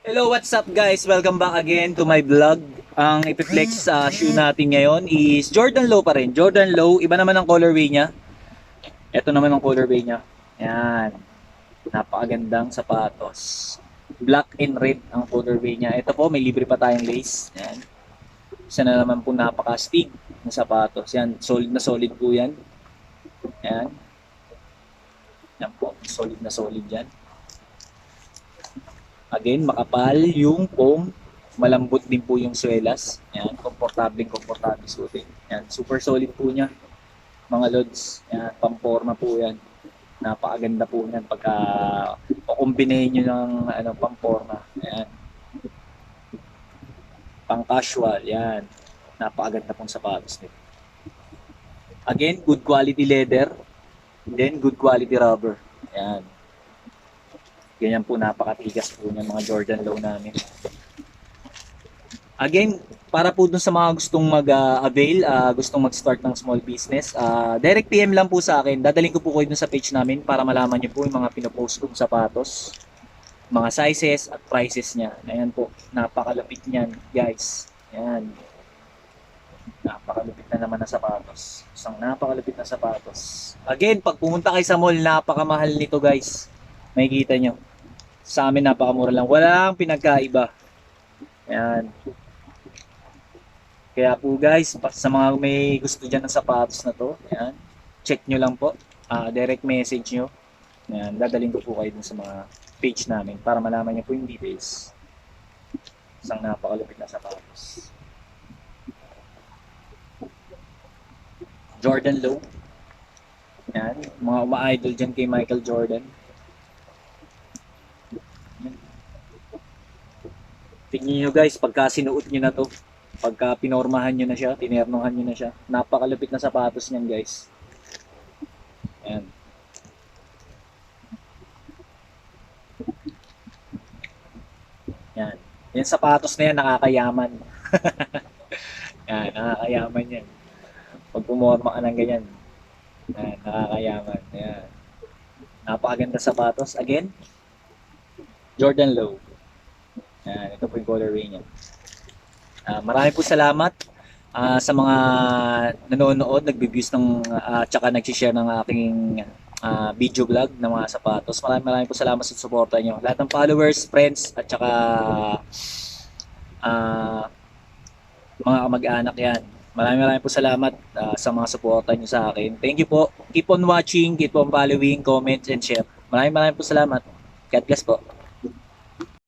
Hello, what's up guys? Welcome back again to my vlog. Ang ipiflex shoe natin ngayon is Jordan Low pa rin. Jordan Low, iba naman ang colorway niya. Ito naman ang colorway niya. Yan. Napakagandang sapatos. Black and red ang colorway niya. Ito po, may libre pa tayong lace. Yan. Isa na naman po napaka-stig na sapatos. Yan, solid po yan. Yan. Yan po, solid na solid yan. Again, makapal yung foam, malambot din po yung swelas. Yan, komportable suotin. Yan, super solid po niya. Mga lods, yan, pamporma po yan. Napakaganda po niyan pagka kukumbinahin niyo ng pamporma. Yan. Pang casual, yan. Napakaganda pong sapatos nito. Again, good quality leather, then good quality rubber. Yan. Ganyan po, napakatigas po niyan mga Jordan Low namin. Again, para po dun sa mga gustong mag-avail, gustong mag-start ng small business, direct PM lang po sa akin. Dadaling ko po kayo dun sa page namin para malaman niyo po yung mga pinopost kong sapatos, mga sizes at prices niya. Ayan po, napakalapit niyan, guys. Ayan. Napakalupit na naman na sapatos. Isang napakalupit na sapatos. Again, pag pumunta kayo sa mall, napakamahal nito, guys. Makikita nyo. Sa amin napakamura lang. Walang pinagkaiba. Ayan. Kaya po guys, sa mga may gusto dyan ng sapatos na to, ayan, check nyo lang po. Direct message nyo. Ayan, dadaling ko po kayo dun sa mga page namin para malaman nyo po yung details. Isang napakalupit na sapatos. Jordan Low. Ayan, mga uma-idol dyan kay Michael Jordan. Tingnan nyo guys, pagka sinuot nyo na to, pagka pinormahan nyo na siya, tinernohan nyo na siya, napakalupit na sapatos niyan guys. Ayan. Yan. Yan sapatos na yan, nakakayaman. Yan, nakakayaman yan. Pag pumorma ka ng ganyan, yan, nakakayaman. Yan. Napakaganda sapatos. Again, Jordan Low. Yan, ito po yung colorway niya. Marami po salamat sa mga nanonood, nagbe-views ng tsaka nag-share ng aking video vlog ng mga sapatos. Marami po salamat sa suporta niyo. Lahat ng followers, friends at tsaka mga kamag-anak yan. Marami po salamat sa mga suporta niyo sa akin. Thank you po. Keep on watching, keep on following, comment and share. Marami po salamat. God bless po.